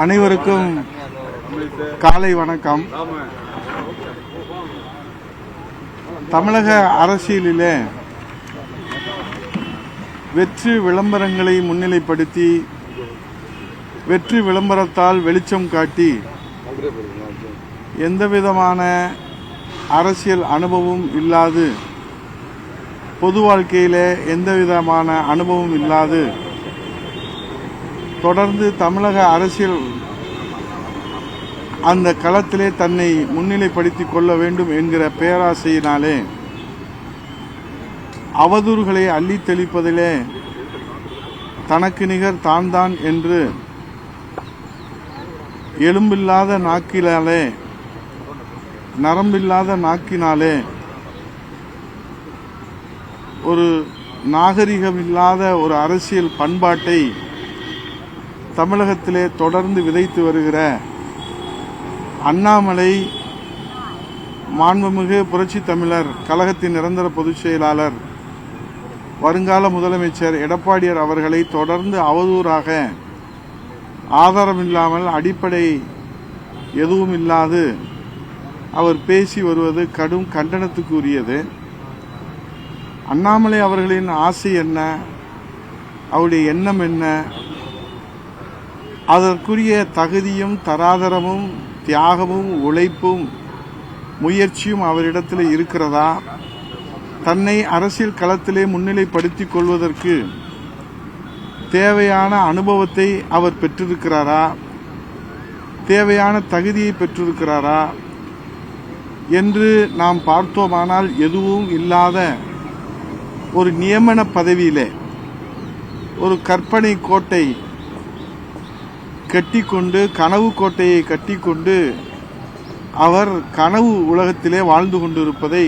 அனைவருக்கும் காலை வணக்கம். தமிழக அரசியலிலே வெற்றி விளம்பரங்களை முன்னிலைப்படுத்தி வெற்றி விளம்பரத்தால் வெளிச்சம் காட்டி எந்தவிதமான அரசியல் அனுபவம் இல்லாது, பொது வாழ்க்கையிலே எந்தவிதமான அனுபவம் இல்லாது தொடர்ந்து தமிழக அரசியல் அந்த களத்திலே தன்னை முன்னிலைப்படுத்திக் கொள்ள வேண்டும் என்கிற பேராசையினாலே அவதூறுகளை அள்ளி தெளிப்பதிலே தனக்கு நிகர் தான் என்று எலும்பில்லாத நாக்கினாலே, நரம்பில்லாத நாக்கினாலே, ஒரு நாகரிகமில்லாத ஒரு அரசியல் பண்பாட்டை தமிழகத்திலே தொடர்ந்து விதைத்து வருகிற அண்ணாமலை, மாண்புமிகு புரட்சி தமிழர் கழகத்தின் நிரந்தர பொதுச் செயலாளர், வருங்கால முதலமைச்சர் எடப்பாடியார் அவர்களை தொடர்ந்து அவதூறாக, ஆதாரமில்லாமல், அடிப்படை எதுவும் இல்லாது அவர் பேசி வருவது கடும் கண்டனத்துக்குரியது. அண்ணாமலை அவர்களின் ஆசை என்ன, அவருடைய எண்ணம் என்ன, அதற்குரிய தகுதியும் தராதரமும் தியாகமும் உழைப்பும் முயற்சியும் அவரிடத்தில் இருக்கிறதா? தன்னை அரசியல் களத்திலே முன்னிலைப்படுத்திக் கொள்வதற்கு தேவையான அனுபவத்தை அவர் பெற்றிருக்கிறாரா? தேவையான தகுதியை பெற்றிருக்கிறாரா என்று நாம் பார்த்தோமானால் எதுவும் இல்லாத ஒரு நியமன பதவியிலே ஒரு கற்பனை கோட்டை கட்டிக்கொண்டு, கனவு கோட்டையை கட்டிக்கொண்டு அவர் கனவு உலகத்திலே வாழ்ந்து கொண்டிருப்பதை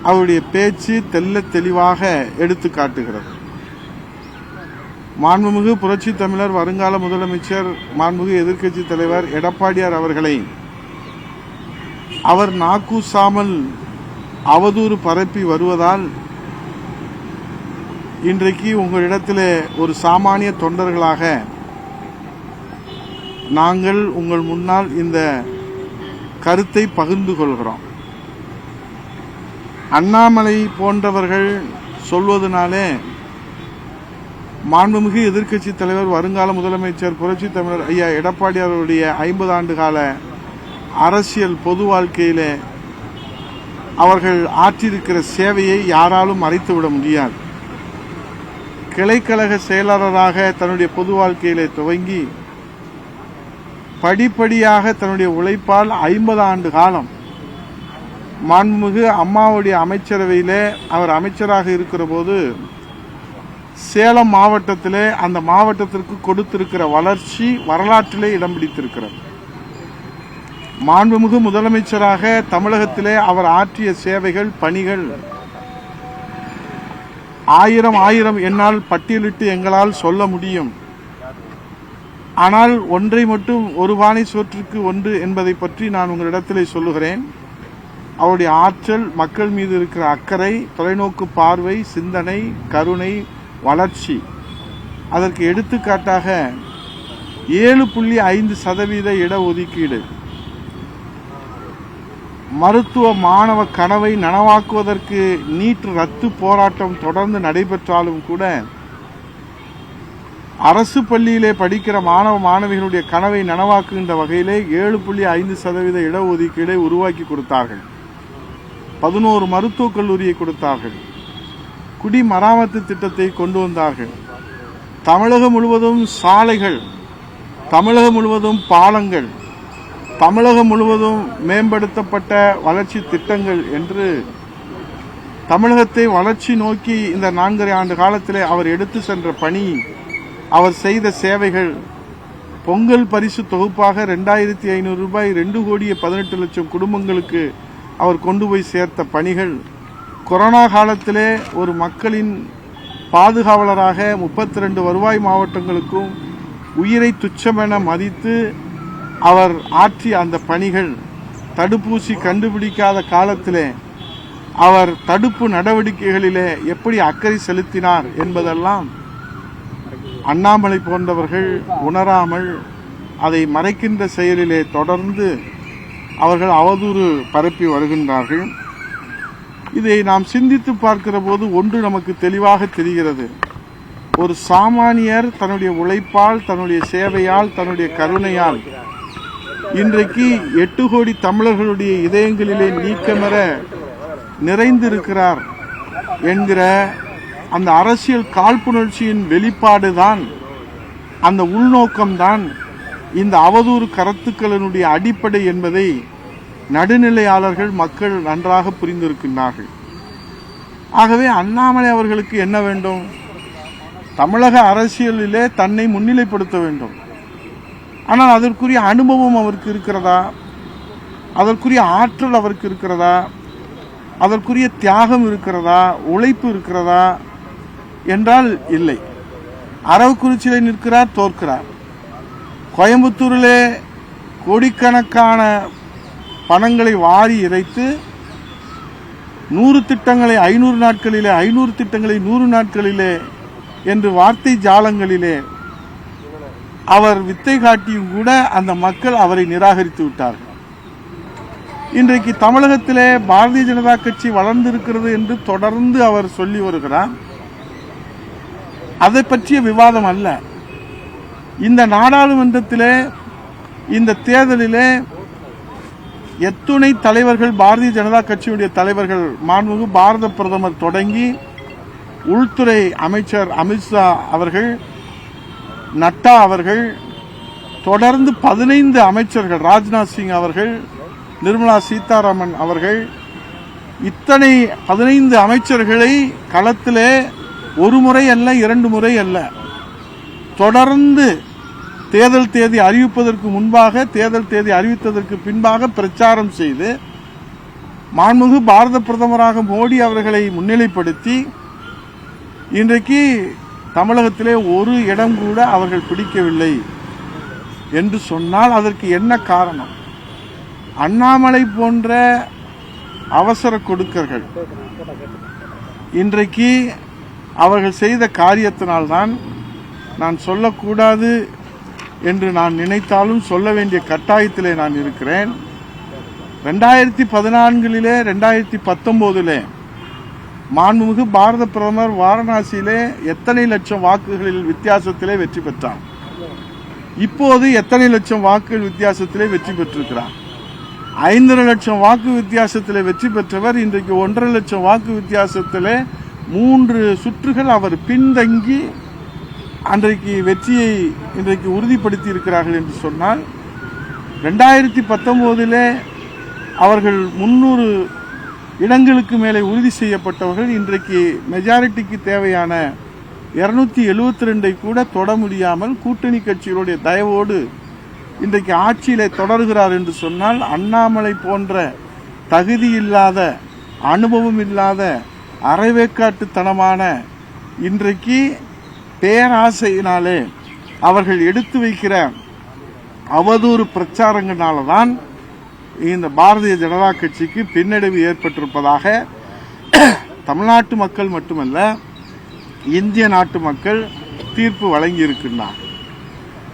அவருடைய பேச்சு தெல்ல தெளிவாக எடுத்து காட்டுகிறது. மாண்புமிகு புரட்சி தமிழர் வருங்கால முதலமைச்சர், மாண்புமிகு எதிர்க்கட்சி தலைவர் எடப்பாடியார் அவர்களை அவர் நாக்கூசாமல் அவதூறு பரப்பி வருவதால் இன்றைக்கு உங்களிடத்திலே ஒரு சாமானிய தொண்டர்களாக நாங்கள் உங்கள் முன்னால் இந்த கருத்தை பகிர்ந்து கொள்கிறோம். அண்ணாமலை போன்றவர்கள் சொல்வதனாலே மாண்புமிகு எதிர்க்கட்சி தலைவர் வருங்கால முதலமைச்சர் புரட்சி தமிழர் ஐயா எடப்பாடியாருடைய 50 ஆண்டு கால அரசியல் பொது வாழ்க்கையிலே அவர்கள் ஆற்றியிருக்கிற சேவையை யாராலும் மறைத்துவிட முடியாது. கிளைக்கழக செயலாளராக தன்னுடைய பொது வாழ்க்கையிலே துவங்கி படிப்படியாக தன்னுடைய உழைப்பால் 50 ஆண்டு காலம் மாண்புமிகு அம்மாவுடைய அமைச்சரவையிலே அவர் அமைச்சராக இருக்கிற போது சேலம் மாவட்டத்திலே அந்த மாவட்டத்திற்கு கொடுத்திருக்கிற வளர்ச்சி வரலாற்றிலே இடம் பிடித்திருக்கிறது. மாண்புமிகு முதலமைச்சராக தமிழகத்திலே அவர் ஆற்றிய சேவைகள், பணிகள் ஆயிரம் என்னால் பட்டியலிட்டு எங்களால் சொல்ல முடியும். ஆனால் ஒன்றை மட்டும், ஒரு பானை சோற்றுக்கு ஒன்று என்பதை பற்றி நான் உங்களிடத்திலே சொல்லுகிறேன். அவருடைய ஆற்றல், மக்கள் மீது இருக்கிற அக்கறை, தொலைநோக்கு பார்வை, சிந்தனை, கருணை, வளர்ச்சி, அதற்கு எடுத்துக்காட்டாக 7.5% இடஒதுக்கீடு, மருத்துவ மாணவ கனவை நனவாக்குவதற்கு நீட் ரத்து போராட்டம் தொடர்ந்து நடைபெற்றாலும் கூட அரசு பள்ளியிலே படிக்கிற மாணவ மாணவிகளுடைய கனவை நனவாக்குகின்ற வகையிலே 7.5% இடஒதுக்கீடை உருவாக்கி கொடுத்தார்கள். 11 மருத்துவக் கல்லூரியை கொடுத்தார்கள். குடிமராமத்து திட்டத்தை கொண்டு வந்தார்கள். தமிழகம் முழுவதும் சாலைகள், தமிழகம் முழுவதும் பாலங்கள், தமிழகம் முழுவதும் மேம்படுத்தப்பட்ட வளர்ச்சி திட்டங்கள் என்று தமிழகத்தை வளர்ச்சி நோக்கி இந்த 4.5 ஆண்டு காலத்திலே அவர் எடுத்து சென்ற பணி, அவர் செய்த சேவைகள், பொங்கல் பரிசு தொகுப்பாக 2500 ரூபாய் 2,18,00,000 குடும்பங்களுக்கு அவர் கொண்டு போய் சேர்த்த பணிகள், கொரோனா காலத்திலே ஒரு மக்களின் பாதுகாவலராக 32 வருவாய் மாவட்டங்களுக்கும் உயிரை துச்சமென மதித்து அவர் ஆற்றிய அந்த பணிகள், தடுப்பூசி கண்டுபிடிக்காத காலத்திலே அவர் தடுப்பு நடவடிக்கைகளிலே எப்படி அக்கறை செலுத்தினார் என்பதெல்லாம் அண்ணாமலை போன்றவர்கள் உணராமல் அதை மறைக்கின்ற செயலிலே தொடர்ந்து அவர்கள் அவதூறு பரப்பி வருகின்றார்கள். இதை நாம் சிந்தித்து பார்க்கிற போது ஒன்று நமக்கு தெளிவாக தெரிகிறது. ஒரு சாமானியர் தன்னுடைய உழைப்பால், தன்னுடைய சேவையால், தன்னுடைய கருணையால் இன்றைக்கு 8 கோடி தமிழர்களுடைய இதயங்களிலே நீக்கமற நிறைந்திருக்கிறார் என்கிற அந்த அரசியல் காழ்ப்புணர்ச்சியின் வெளிப்பாடுதான், அந்த உள்நோக்கம்தான் இந்த அவதூறு கருத்துக்களினுடைய அடிப்படை என்பதை நடுநிலையாளர்கள் மக்கள் நன்றாக புரிந்திருக்கின்றார்கள். ஆகவே அண்ணாமலை அவர்களுக்கு என்ன வேண்டும்? தமிழக அரசியலிலே தன்னை முன்னிலைப்படுத்த வேண்டும். ஆனால் அதற்குரிய அனுபவம் அவருக்கு இருக்கிறதா? அதற்குரிய ஆற்றல் அவருக்கு இருக்கிறதா? அதற்குரிய தியாகம் இருக்கிறதா? உழைப்பு இருக்கிறதா என்றால் இல்லை. அரவக்குறிச்சியிலே நிற்கிறார், தோற்கிறார். கோயம்புத்தூரிலே கோடிக்கணக்கான பணங்களை வாரி இறைத்து 100 திட்டங்களை 500 நாட்களிலே, 500 திட்டங்களை 100 நாட்களிலே என்று வார்த்தை ஜாலங்களிலே அவர் வித்தை காட்டியும் கூட அந்த மக்கள் அவரை நிராகரித்து விட்டார்கள். இன்றைக்கு தமிழகத்திலே பாரதிய ஜனதா கட்சி வளர்ந்திருக்கிறது என்று தொடர்ந்து அவர் சொல்லி வருகிறார். அதை பற்றிய விவாதம் அல்ல. இந்த நாடாளுமன்றத்திலே, இந்த தேர்தலிலே எத்துணை தலைவர்கள், பாரதிய ஜனதா கட்சியுடைய தலைவர்கள், மாண்புமிகு பாரத பிரதமர் தொடங்கி உள்துறை அமைச்சர் அமித்ஷா அவர்கள், நட்டா அவர்கள், தொடர்ந்து 15 அமைச்சர்கள், ராஜ்நாத் சிங் அவர்கள், நிர்மலா சீதாராமன் அவர்கள், இத்தனை 15 அமைச்சர்களை களத்திலே ஒரு முறை அல்ல, 2 முறை அல்ல, தொடர்ந்து தேர்தல் தேதி அறிவிப்பதற்கு முன்பாக, தேர்தல் தேதி அறிவித்ததற்கு பின்பாக பிரச்சாரம் செய்து மாண்புமிகு பாரத பிரதமராக மோடி அவர்களை முன்னிலைப்படுத்தி இன்றைக்கு தமிழகத்திலே ஒரு இடம் கூட அவர்கள் பிடிக்கவில்லை என்று சொன்னால் அதற்கு என்ன காரணம்? அண்ணாமலை போன்ற அவசர கொடுக்கர்கள் இன்றைக்கு அவர்கள் செய்த காரியத்தினால்தான், நான் சொல்லக்கூடாது என்று நான் நினைத்தாலும் சொல்ல வேண்டிய கட்டாயத்திலே நான் இருக்கிறேன். 2014 2019 மாண்புமிகு பாரத பிரதமர் வாரணாசியிலே எத்தனை லட்சம் வாக்குகளில் வித்தியாசத்திலே வெற்றி பெற்றார்? இப்போது எத்தனை லட்சம் வாக்குகள் வித்தியாசத்திலே வெற்றி பெற்றிருக்கிறார்? 5 லட்சம் வாக்கு வித்தியாசத்திலே வெற்றி பெற்றவர் இன்றைக்கு 1.5 லட்சம் வாக்கு வித்தியாசத்திலே 3 சுற்றுகள் அவர் பின்தங்கி அன்றைக்கு வெற்றியை இன்றைக்கு உறுதிப்படுத்தி இருக்கிறார்கள் என்று சொன்னால், 2019 அவர்கள் 300 இடங்களுக்கு மேலே உறுதி செய்யப்பட்டவர்கள் இன்றைக்கு மெஜாரிட்டிக்கு தேவையான 272 கூட தொட முடியாமல் கூட்டணி கட்சிகளுடைய தயவோடு இன்றைக்கு ஆட்சியிலே தொடர்கிறார் என்று சொன்னால், அண்ணாமலை போன்ற தகுதி இல்லாத, அனுபவம் இல்லாத, அரைவேக்காட்டுத்தனமான இன்றைக்கு பேராசையினாலே அவர்கள் எடுத்து வைக்கிற அவதூறு பிரச்சாரங்களால்தான் இந்த பாரதிய ஜனதா கட்சிக்கு பின்னடைவு ஏற்பட்டிருப்பதாக தமிழ்நாட்டு மக்கள் மட்டுமல்ல, இந்திய நாட்டு மக்கள் தீர்ப்பு வழங்கியிருக்கின்றனர்.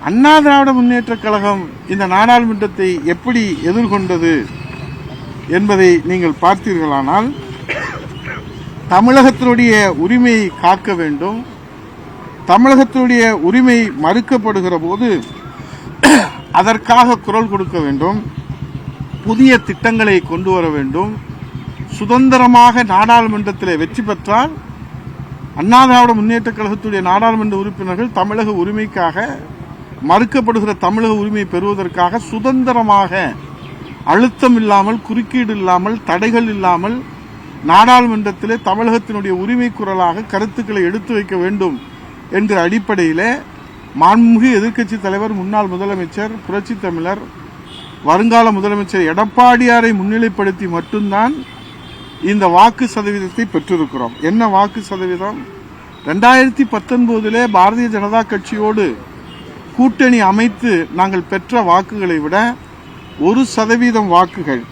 அண்ணா திராவிட முன்னேற்றக் கழகம் இந்த நாடாளுமன்றத்தை எப்படி எதிர்கொண்டது என்பதை நீங்கள் பார்த்தீர்களானால், தமிழகத்தினுடைய உரிமையை காக்க வேண்டும், தமிழகத்தினுடைய உரிமை மறுக்கப்படுகிற போது அதற்காக குரல் கொடுக்க வேண்டும், புதிய திட்டங்களை கொண்டு வர வேண்டும். சுதந்திரமாக நாடாளுமன்றத்தில் வெற்றி பெற்றால் அண்ணா திராவிட முன்னேற்றக் கழகத்துடைய நாடாளுமன்ற உறுப்பினர்கள் தமிழக உரிமைக்காக, மறுக்கப்படுகிற தமிழக உரிமையை பெறுவதற்காக சுதந்திரமாக, அழுத்தம் இல்லாமல், குறுக்கீடு இல்லாமல், தடைகள் இல்லாமல் நாடாளுமன்றத்திலே தமிழகத்தினுடைய உரிமை குரலாக கருத்துக்களை எடுத்து வைக்க வேண்டும் என்ற அடிப்படையிலே மாண்புமிகு எதிர்க்கட்சித் தலைவர், முன்னாள் முதலமைச்சர், புரட்சித் தமிழர், வருங்கால முதலமைச்சர் எடப்பாடியாரை முன்னிலைப்படுத்தி மட்டும்தான் இந்த வாக்கு சதவீதத்தை பெற்றிருக்கிறோம். என்ன வாக்கு சதவீதம்? 2019 பாரதிய ஜனதா கட்சியோடு கூட்டணி அமைத்து நாங்கள் பெற்ற வாக்குகளை விட 1% வாக்குகள்,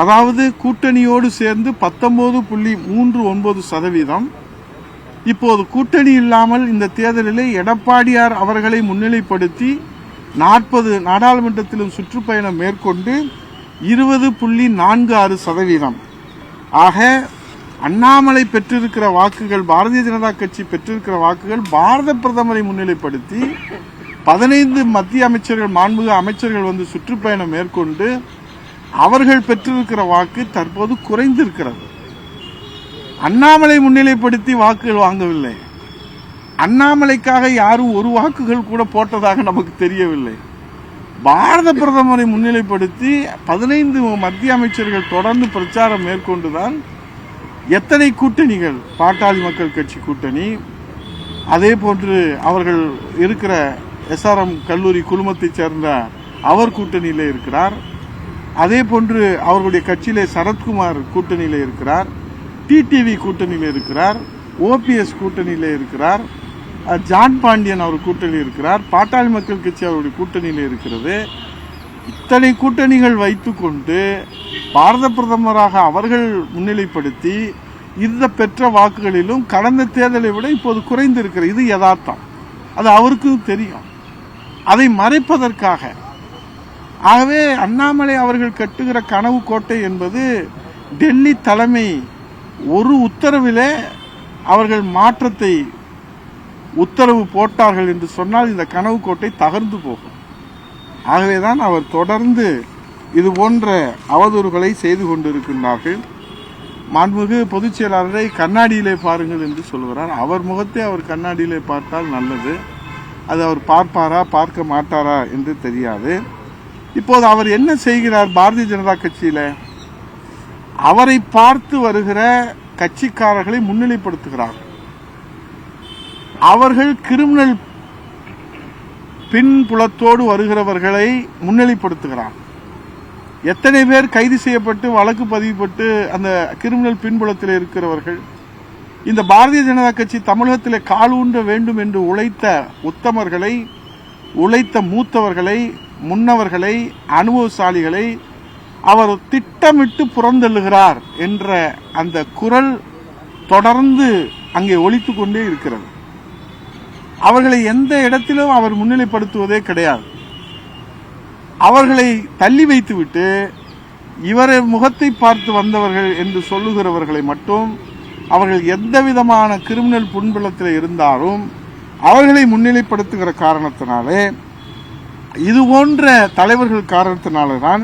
அதாவது கூட்டணியோடு சேர்ந்து 19.39%. இப்போது கூட்டணி இல்லாமல் இந்த தேர்தலிலே எடப்பாடியார் அவர்களை முன்னிலைப்படுத்தி 40 நாடாளுமன்றத்திலும் சுற்றுப்பயணம் மேற்கொண்டு 20.46%. ஆக அண்ணாமலை பெற்றிருக்கிற வாக்குகள், பாரதிய ஜனதா கட்சி பெற்றிருக்கிற வாக்குகள் பாரத பிரதமரை முன்னிலைப்படுத்தி 15 மத்திய அமைச்சர்கள், மாண்புமிகு அமைச்சர்கள் வந்து சுற்றுப்பயணம் மேற்கொண்டு அவர்கள் பெற்றிருக்கிற வாக்கு தற்போது குறைந்திருக்கிறது. அண்ணாமலை முன்னிலைப்படுத்தி வாக்குகள் வாங்கவில்லை. அண்ணாமலைக்காக யாரும் ஒரு வாக்குகள் கூட போட்டதாக நமக்கு தெரியவில்லை. பாரத பிரதமரை முன்னிலைப்படுத்தி 15 மத்திய அமைச்சர்கள் தொடர்ந்து பிரச்சாரம் மேற்கொண்டுதான் எத்தனை கூட்டணிகள், பாட்டாளி மக்கள் கட்சி கூட்டணி, அதே போன்று அவர்கள் இருக்கிற SRM கல்லூரி குழுமத்தைச் சேர்ந்த அவர் கூட்டணியிலே இருக்கிறார். அதே போன்று அவர்களுடைய கட்சியிலே சரத்குமார் கூட்டணியிலே இருக்கிறார், டிடிவி கூட்டணியிலே இருக்கிறார், OPS கூட்டணியிலே இருக்கிறார், ஜான் பாண்டியன் அவர் கூட்டணியில் இருக்கிறார், பாட்டாளி மக்கள் கட்சி அவருடைய கூட்டணியில் இருக்கிறது. இத்தனை கூட்டணிகள் வைத்துக்கொண்டு பாரத பிரதமராக அவர்கள் முன்னிலைப்படுத்தி இந்த பெற்ற வாக்குகளிலும் கடந்த தேர்தலை விட இப்போது குறைந்திருக்கிறது. இது யதார்த்தம், அது அவருக்கும் தெரியும். அதை மறைப்பதற்காக, ஆகவே அண்ணாமலை அவர்கள் கட்டுகிற கனவு கோட்டை என்பது டெல்லி தலைமை ஒரு உத்தரவிலே அவர்கள் மாற்றத்தை உத்தரவு போட்டார்கள் என்று சொன்னால் இந்த கனவு கோட்டை தகர்ந்து போகும். ஆகவேதான் அவர் தொடர்ந்து இது போன்ற அவதூறுகளை செய்து கொண்டிருக்கின்றார்கள். மாண்புமிகு பொதுச் செயலாளரை கண்ணாடியிலே பாருங்கள் என்று சொல்கிறார். அவர் முகத்தை அவர் கண்ணாடியிலே பார்த்தால் நல்லது. அது அவர் பார்ப்பாரா பார்க்க மாட்டாரா என்று தெரியாது. இப்போது அவர் என்ன செய்கிறார்? பாரதிய ஜனதா கட்சியில அவரை பார்த்து வருகிற கட்சிக்காரர்களை முன்னிலைப்படுத்துகிறார். அவர்கள் கிரிமினல் பின்புலத்தோடு வருகிறவர்களை முன்னிலைப்படுத்துகிறார். எத்தனை பேர் கைது செய்யப்பட்டு வழக்கு பதிவுபட்டு அந்த கிரிமினல் பின்புலத்தில் இருக்கிறவர்கள், இந்த பாரதிய ஜனதா கட்சி தமிழகத்தில் காலூன்ற வேண்டும் என்று உழைத்த உத்தமர்களை, உழைத்த மூத்தவர்களை, முன்னவர்களை, அனுபவசாலிகளை அவர் திட்டமிட்டு புறந்தள்ளுகிறார் என்ற அந்த குரல் தொடர்ந்து அங்கே ஒலித்துக் கொண்டே இருக்கிறது. அவர்களை எந்த இடத்திலும் அவர் முன்னிலைப்படுத்துவதே கிடையாது. அவர்களை தள்ளி வைத்துவிட்டு இவரை முகத்தை பார்த்து வந்தவர்கள் என்று சொல்லுகிறவர்களை மட்டும், அவர்கள் எந்த விதமான கிரிமினல் பின்புலத்தில் இருந்தாலும் அவர்களை முன்னிலைப்படுத்துகிற காரணத்தினாலே, இது போன்ற தலைவர்கள் காரணத்தினால்தான்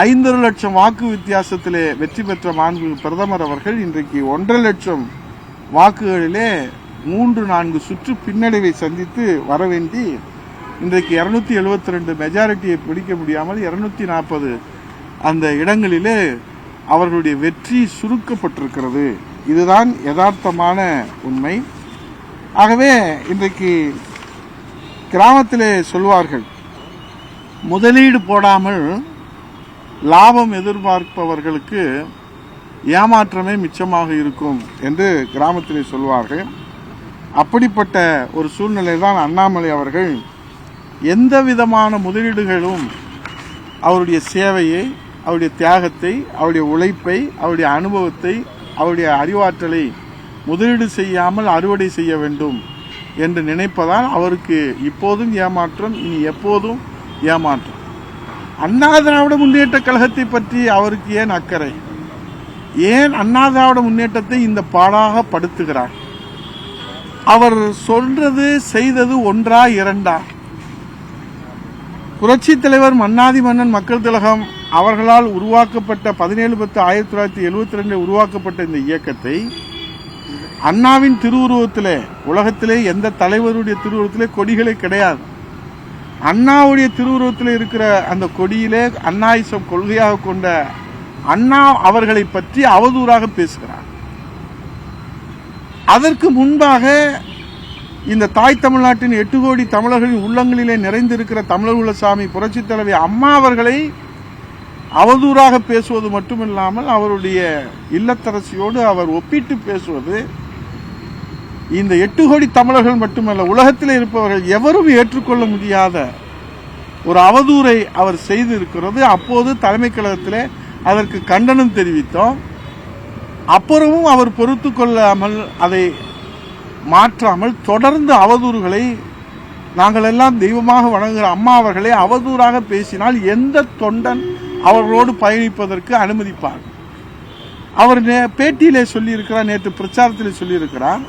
5 லட்சம் வாக்கு வித்தியாசத்திலே வெற்றி பெற்ற மாண்பு பிரதமர் அவர்கள் இன்றைக்கு 1.5 லட்சம் வாக்குகளிலே 3-4 சுற்று பின்னடைவை சந்தித்து வரவேண்டி இன்றைக்கு 272 மெஜாரிட்டியை பிடிக்க முடியாமல் 240 அந்த இடங்களிலே அவர்களுடைய வெற்றி சுருக்கப்பட்டிருக்கிறது. இதுதான் யதார்த்தமான உண்மை. ஆகவே இன்றைக்கு கிராமத்திலே சொல்வார்கள், முதலீடு போடாமல் லாபம் எதிர்பார்ப்பவர்களுக்கு ஏமாற்றமே மிச்சமாக இருக்கும் என்று கிராமத்திலே சொல்வார்கள். அப்படிப்பட்ட ஒரு சூழ்நிலை தான் அண்ணாமலை அவர்கள் எந்த விதமான முதலீடுகளும் அவருடைய சேவையை, அவருடைய தியாகத்தை, அவருடைய உழைப்பை, அவருடைய அனுபவத்தை, அவருடைய அறிவாற்றலை முதலீடு செய்யாமல் அறுவடை செய்ய வேண்டும் என்று நினைப்பதால் அவருக்கு இப்போதும் ஏமாற்றம், இனி எப்போதும் ஏமாற்றம். அண்ணா திராவிட முன்னேற்ற கழகத்தை பற்றி அவருக்கு ஏன் அக்கறை? ஏன் அண்ணா திராவிட முன்னேற்றத்தை இந்த பாடாக படுத்துகிறார்? அவர் சொல்றது செய்தது ஒன்றா இரண்டா? புரட்சி தலைவர் மன்னாதி மன்னன் மக்கள் திலகம் அவர்களால் உருவாக்கப்பட்ட 17/10/1972 உருவாக்கப்பட்ட இந்த இயக்கத்தை அண்ணாவின் திருவுருவத்திலே, உலகத்திலே எந்த தலைவருடைய திருவுருவத்திலே கொடிகளே கிடையாது. அண்ணாவுடைய திருவுருவத்தில் இருக்கிற அந்த கொடியிலே அண்ணாயிசம் கொள்கையாக கொண்ட அண்ணா அவர்களை பற்றி அவதூறாக பேசுகிறார். அதற்கு முன்பாக இந்த தாய் தமிழ்நாட்டின் 8 கோடி தமிழர்களின் உள்ளங்களிலே நிறைந்திருக்கிற தமிழர் உலசாமி புரட்சி தலைவி அம்மா அவர்களை அவதூறாக பேசுவது மட்டுமில்லாமல் அவருடைய இல்லத்தரசியோடு அவர் ஒப்பிட்டு பேசுவது இந்த 8 கோடி தமிழர்கள் மட்டுமல்ல, உலகத்தில் இருப்பவர்கள் எவரும் ஏற்றுக்கொள்ள முடியாத ஒரு அவதூறை அவர் செய்திருக்கிறது. அப்போது தலைமை கழகத்திலே அதற்கு கண்டனம் தெரிவித்தோம். அப்புறமும் அவர் பொறுத்து கொள்ளாமல் அதை மாற்றாமல் தொடர்ந்து அவதூறுகளை நாங்கள் எல்லாம் தெய்வமாக வணங்குகிற அம்மா அவர்களை அவதூறாக பேசினால் எந்த தொண்டன் அவர்களோடு பயணிப்பதற்கு அனுமதிப்பார்? அவர் பேட்டியிலே சொல்லியிருக்கிறார், நேற்று பிரச்சாரத்திலே சொல்லியிருக்கிறார்,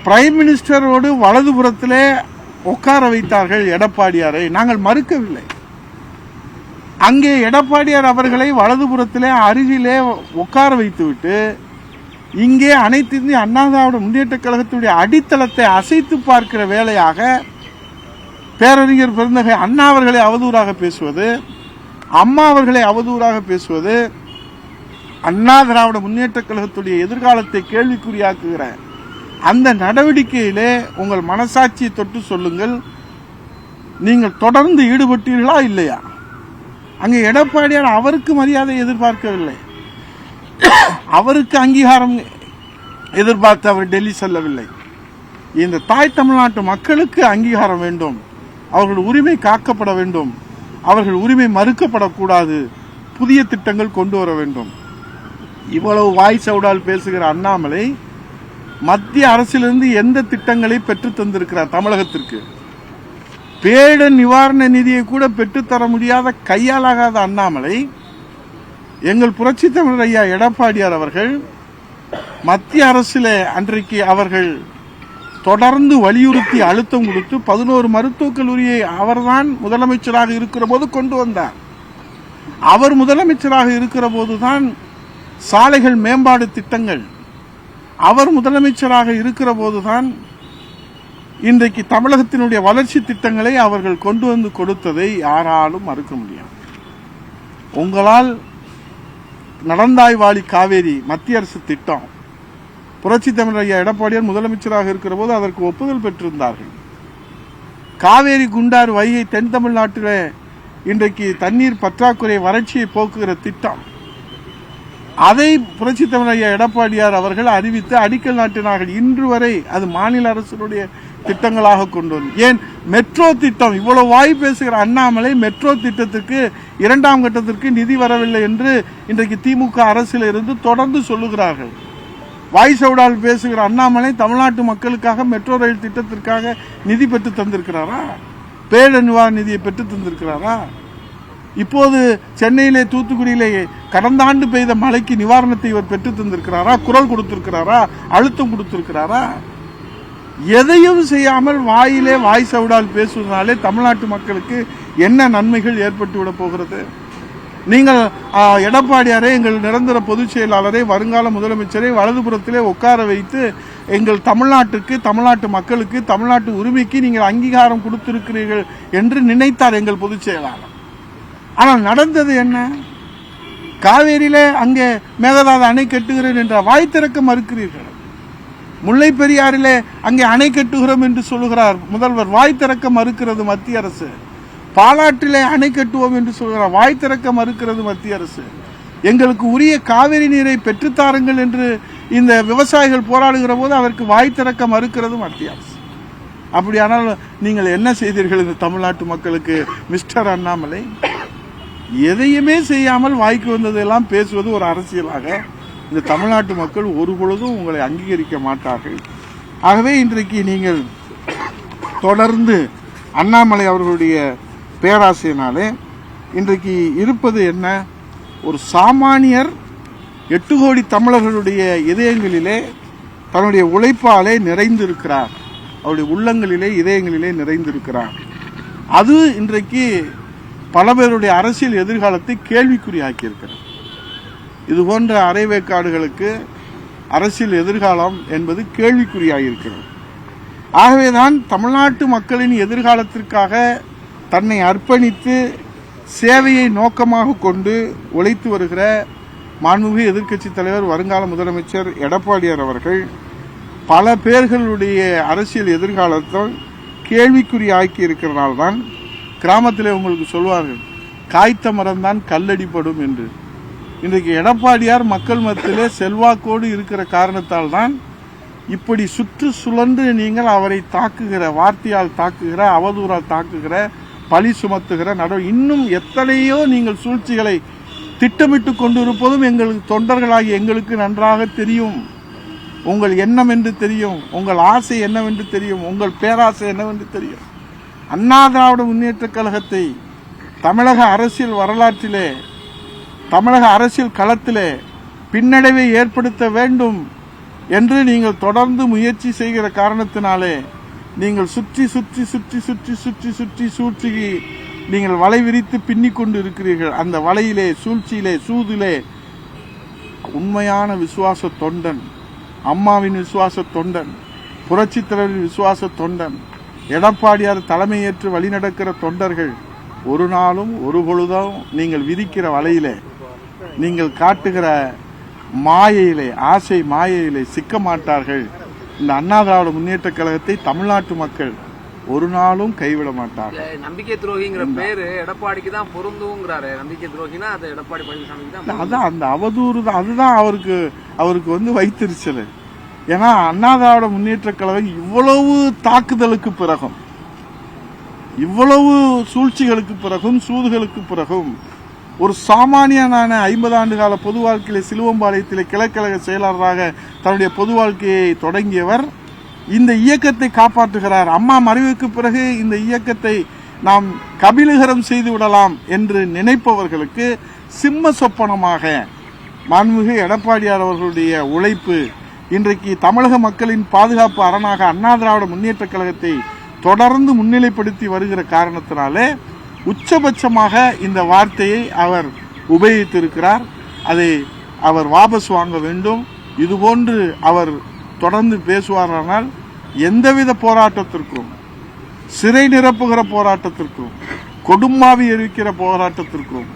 பிரைம் மினிஸ்டரோடு வலதுபுறத்திலே உட்கார வைத்தார்கள் எடப்பாடியாரை, நாங்கள் மறுக்கவில்லை. அங்கே எடப்பாடியார் அவர்களை வலதுபுறத்திலே அருகிலே உட்கார வைத்துவிட்டு இங்கே அனைத்து இந்திய அண்ணா திராவிட முன்னேற்ற கழகத்துடைய அடித்தளத்தை அசைத்து பார்க்கிற வேலையாக பேரறிஞர் பெருந்தகை அண்ணா அவர்களை அவதூறாக பேசுவது, அம்மா அவர்களை அவதூறாக பேசுவது, அண்ணா திராவிட முன்னேற்ற கழகத்துடைய எதிர்காலத்தை கேள்விக்குறியாக்குகிற அந்த நடவடிக்கையிலே உங்கள் மனசாட்சியை தொட்டு சொல்லுங்கள். நீங்கள் தொடர்ந்து ஈடுபட்டீர்களா இல்லையா? அங்கே எடப்பாடியார் அவருக்கு மரியாதை எதிர்பார்க்கவில்லை, அவருக்கு அங்கீகாரம் எதிர்பார்த்து அவர் டெல்லி செல்லவில்லை. இந்த தாய் தமிழ்நாட்டு மக்களுக்கு அங்கீகாரம் வேண்டும், அவர்கள் உரிமை காக்கப்பட வேண்டும், அவர்கள் உரிமை மறுக்கப்படக்கூடாது, புதிய திட்டங்கள் கொண்டு வர வேண்டும். இவ்வளவு வாய் சவுடால் பேசுகிற அண்ணாமலை மத்திய அரசிலிருந்து எந்த திட்டங்களை பெற்று தந்திருக்கிறார் தமிழகத்திற்கு? பேரிடர் நிவாரண நிதியை கூட பெற்றுத்தர முடியாத கையாலாகாத அண்ணாமலை, எங்கள் புரட்சி தமிழர் ஐயா எடப்பாடியார் அவர்கள் மத்திய அரசில் அன்றைக்கு அவர்கள் தொடர்ந்து வலியுறுத்தி அழுத்தம் கொடுத்து 11 மருத்துவக் கல்லூரியை அவர்தான் முதலமைச்சராக இருக்கிற போது கொண்டு வந்தார். அவர் முதலமைச்சராக இருக்கிற போதுதான் சாலைகள் மேம்பாடு திட்டங்கள், அவர் முதலமைச்சராக இருக்கிற போதுதான் இன்றைக்கு தமிழகத்தினுடைய வளர்ச்சி திட்டங்களை அவர்கள் கொண்டு வந்து கொடுத்ததை யாராலும் மறுக்க முடியாது. உங்களால் நடந்தாய்வாளி காவேரி மத்திய அரசு திட்டம் புரட்சி தமிழர் ஐயா எடப்பாடியார் முதலமைச்சராக இருக்கிற போது அதற்கு ஒப்புதல் பெற்றிருந்தார்கள். காவேரி குண்டாறு வைகை தென் தமிழ்நாட்டில் இன்றைக்கு தண்ணீர் பற்றாக்குறை வறட்சியை போக்குகிற திட்டம், அதை புரட்சி தமிழர் ஐயா எடப்பாடியார் அவர்கள் அறிவித்து அடிக்கல் நாட்டினார்கள். இன்று வரை அது மாநில அரசுடைய திட்டங்களாக கொண்டு வந்து, ஏன் மெட்ரோ திட்டம், இவ்வளவு வாய் பேசுகிற அண்ணாமலை மெட்ரோ திட்டத்திற்கு 2ஆம் கட்டத்திற்கு நிதி வரவில்லை என்று இன்றைக்கு திமுக அரசில் இருந்து தொடர்ந்து சொல்லுகிறார்கள். வாய் சவுடால் பேசுகிற அண்ணாமலை தமிழ்நாட்டு மக்களுக்காக மெட்ரோ ரயில் திட்டத்திற்காக நிதி பெற்று தந்திருக்கிறாரா? பேரிடர் நிவாரண நிதியை பெற்று தந்திருக்கிறாரா? இப்போது சென்னையிலே தூத்துக்குடியிலே கடந்த ஆண்டு பெய்த மழைக்கு நிவாரணத்தை இவர் பெற்று தந்திருக்கிறாரா? குரல் கொடுத்திருக்கிறாரா? அழுத்தம் கொடுத்திருக்கிறாரா? எதையும் செய்யாமல் வாயிலே வாய் சவுடால் பேசுவதனாலே தமிழ்நாட்டு மக்களுக்கு என்ன நன்மைகள் ஏற்பட்டுவிட போகிறது? நீங்கள் எடப்பாடியாரை, எங்கள் நிரந்தர பொதுச் செயலாளரை, வருங்கால முதலமைச்சரை வலதுபுறத்திலே உட்கார வைத்து எங்கள் தமிழ்நாட்டுக்கு, தமிழ்நாட்டு மக்களுக்கு, தமிழ்நாட்டு உரிமைக்கு நீங்கள் அங்கீகாரம் கொடுத்திருக்கிறீர்கள் என்று நினைத்தார் எங்கள் பொதுச் செயலாளர். ஆனால் நடந்தது என்ன? காவேரியிலே அங்கே மேகதாது அணை கட்டுகிறேன் என்ற வாய் திறக்க மறுக்கிறீர்கள். முல்லை பெரியாறிலே அங்கே அணை கட்டுகிறோம் என்று சொல்லுகிறார் முதல்வர், வாய் திறக்க மறுக்கிறது மத்திய அரசு. பாலாற்றிலே அணை கட்டுவோம் என்று சொல்கிறார், வாய் திறக்க மறுக்கிறது மத்திய அரசு. எங்களுக்கு உரிய காவிரி நீரை பெற்றுத்தாருங்கள் என்று இந்த விவசாயிகள் போராடுகிற போது அதற்கு வாய் திறக்க மறுக்கிறது மத்திய அரசு. அப்படியானால் நீங்கள் என்ன செய்தீர்கள் இந்த தமிழ்நாட்டு மக்களுக்கு மிஸ்டர் அண்ணாமலை? எதையுமே செய்யாமல் வாய்க்கு வந்ததெல்லாம் பேசுவது ஒரு அரசியலாக இந்த தமிழ்நாட்டு மக்கள் ஒரு பொழுதும் உங்களை அங்கீகரிக்க மாட்டார்கள். ஆகவே இன்றைக்கு நீங்கள் தொடர்ந்து அண்ணாமலை அவர்களுடைய பேராசையினாலே இன்றைக்கு இருப்பது என்ன? ஒரு சாமானியர் 8 கோடி தமிழர்களுடைய இதயங்களிலே தன்னுடைய உழைப்பாலே நிறைந்திருக்கிறார், அவருடைய உள்ளங்களிலே இதயங்களிலே நிறைந்திருக்கிறார். அது இன்றைக்கு பல பேருடைய அரசியல் எதிர்காலத்தை கேள்விக்குறியாக்கியிருக்கிறது. இது போன்ற அரைவேக்காடுகளுக்கு அரசியல் எதிர்காலம் என்பது கேள்விக்குறியாகியிருக்கிறது. ஆகவேதான் தமிழ்நாட்டு மக்களின் எதிர்காலத்திற்காக தன்னை அர்ப்பணித்து சேவையை நோக்கமாக கொண்டு உழைத்து வருகிற மாண்புமிகு எதிர்க்கட்சித் தலைவர், வருங்கால முதலமைச்சர் எடப்பாடியார் அவர்கள் பல பேர்களுடைய அரசியல் எதிர்காலத்தை கேள்விக்குறியாக்கி இருக்கிறனால்தான் கிராமத்திலே உங்களுக்கு சொல்வார்கள், காய்த்த மரம்தான் கல்லடிப்படும் என்று. இன்றைக்கு எடப்பாடியார் மக்கள் மத்தியிலே செல்வாக்கோடு இருக்கிற காரணத்தால் தான் இப்படி சுற்று சுழன்று நீங்கள் அவரை தாக்குகிற, வார்த்தையால் தாக்குகிற, அவதூறால் தாக்குகிற, பழி சுமத்துகிற இன்னும் எத்தனையோ நீங்கள் சூழ்ச்சிகளை திட்டமிட்டு கொண்டிருப்பதும் எங்களுக்கு தொண்டர்களாகி எங்களுக்கு நன்றாக தெரியும். உங்கள் எண்ணம் என்று தெரியும், உங்கள் ஆசை என்னவென்று தெரியும், உங்கள் பேராசை என்னவென்று தெரியும். அண்ணா திராவிட முன்னேற்ற கழகத்தை தமிழக அரசியல் வரலாற்றிலே, தமிழக அரசியல் களத்திலே பின்னடைவை ஏற்படுத்த வேண்டும் என்று நீங்கள் தொடர்ந்து முயற்சி செய்கிற காரணத்தினாலே நீங்கள் சுற்றி சுற்றி சுற்றி சுற்றி சுற்றி சுற்றி சூழ்ச்சிக்கு நீங்கள் வலை விரித்து பின்னிக் கொண்டு இருக்கிறீர்கள். அந்த வலையிலே, சூழ்ச்சியிலே, சூதிலே உண்மையான விசுவாச தொண்டன், அம்மாவின் விசுவாச தொண்டன், புரட்சித் தலைவரின் விசுவாச தொண்டன், எடப்பாடியார் தலைமையேற்று வழிநடக்கிற தொண்டர்கள் ஒரு நாளும் ஒரு பொழுதும் நீங்கள் விதிக்கிற வலையிலே, நீங்கள் காட்டுகிற மாயையிலே, ஆசை மாயையிலே சிக்க மாட்டார்கள். இந்த அண்ணா திராவிட முன்னேற்ற கழகத்தை தமிழ்நாட்டு மக்கள் ஒரு நாளும் கைவிட மாட்டார்கள். நம்பிக்கை துரோகிங்கிற பேரு எடப்பாடிக்கு தான் பொருந்துங்கிறாரு. நம்பிக்கை துரோகினா அது எடப்பாடி பழனிசாமிக்கு தான். அதான் அந்த அவதூறு தான், அதுதான் அவருக்கு வைத்திருச்சல். ஏன்னா அண்ணா திராவிட முன்னேற்ற கழகம் இவ்வளவு தாக்குதலுக்கு பிறகும், இவ்வளவு சூழ்ச்சிகளுக்கு பிறகும், சூதுகளுக்கு பிறகும் ஒரு சாமானியனான 50 ஆண்டு கால பொது வாழ்க்கையிலே சிலுவம்பாளையத்திலே கிழக்கழக செயலாளராக தன்னுடைய பொது வாழ்க்கையை தொடங்கியவர் இந்த இயக்கத்தை காப்பாற்றுகிறார். அம்மா மறைவுக்கு பிறகு இந்த இயக்கத்தை நாம் கபிலகரம் செய்து விடலாம் என்று நினைப்பவர்களுக்கு சிம்ம சொப்பனமாக மாண்புமிகு எடப்பாடியார் அவர்களுடைய உழைப்பு இன்றைக்கு தமிழக மக்களின் பாதுகாப்பு அரணாக அண்ணா திராவிட முன்னேற்ற கழகத்தை தொடர்ந்து முன்னிலைப்படுத்தி வருகிற காரணத்தினாலே உச்சபட்சமாக இந்த வார்த்தையை அவர் உபயோகித்திருக்கிறார். அதை அவர் வாபஸ் வாங்க வேண்டும். இதுபோன்று அவர் தொடர்ந்து பேசுவாரானால் எந்தவித போராட்டத்திற்கும், சிறை நிரப்புகிற போராட்டத்திற்கும், கொடும்பாவி எரிக்கிற போராட்டத்திற்கும்,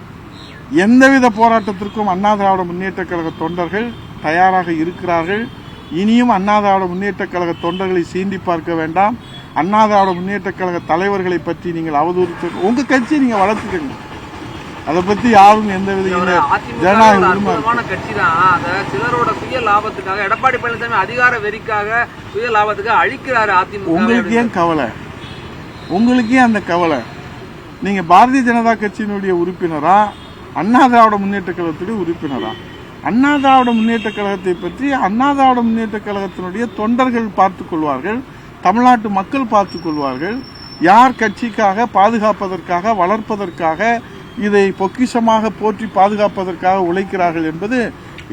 எந்தவித போராட்டத்திற்கும் அண்ணா திராவிட முன்னேற்ற கழக தொண்டர்கள் தயாராக இருக்கிறார்கள். இனியும் அண்ணா திராவிட முன்னேற்ற கழக தொண்டர்களை சீண்டி பார்க்க வேண்டாம். அண்ணா திராவிட முன்னேற்ற கழக தலைவர்களை பற்றி நீங்கள் அவதூறு, உங்க கட்சியை நீங்க வளர்த்துக்கங்க, அதை பத்தி யாரும் எந்தவித ஜனநாயக கட்சி தான். சிலரோட சுய லாபத்துக்காக எடப்பாடி பழனிசாமி அதிகார வெறிக்காக சுய லாபத்துக்காக அழிக்கிறாரு அதிமுக. உங்களுக்கு ஏன் கவலை? உங்களுக்கு ஏன் அந்த கவலை? நீங்க பாரதிய ஜனதா கட்சியினுடைய உறுப்பினரா, அண்ணா திராவிட முன்னேற்ற கழகத்துடைய உறுப்பினரா? அண்ணா திராவிட முன்னேற்ற கழகத்தை பற்றி அண்ணா திராவிட முன்னேற்ற கழகத்தினுடைய தொண்டர்கள் பார்த்துக் கொள்வார்கள், தமிழ்நாட்டு மக்கள் பார்த்துக் கொள்வார்கள். யார் கட்சிக்காக பாதுகாப்பதற்காக, வளர்ப்பதற்காக, இதை பொக்கிஷமாக போற்றி பாதுகாப்பதற்காக உழைக்கிறார்கள் என்பது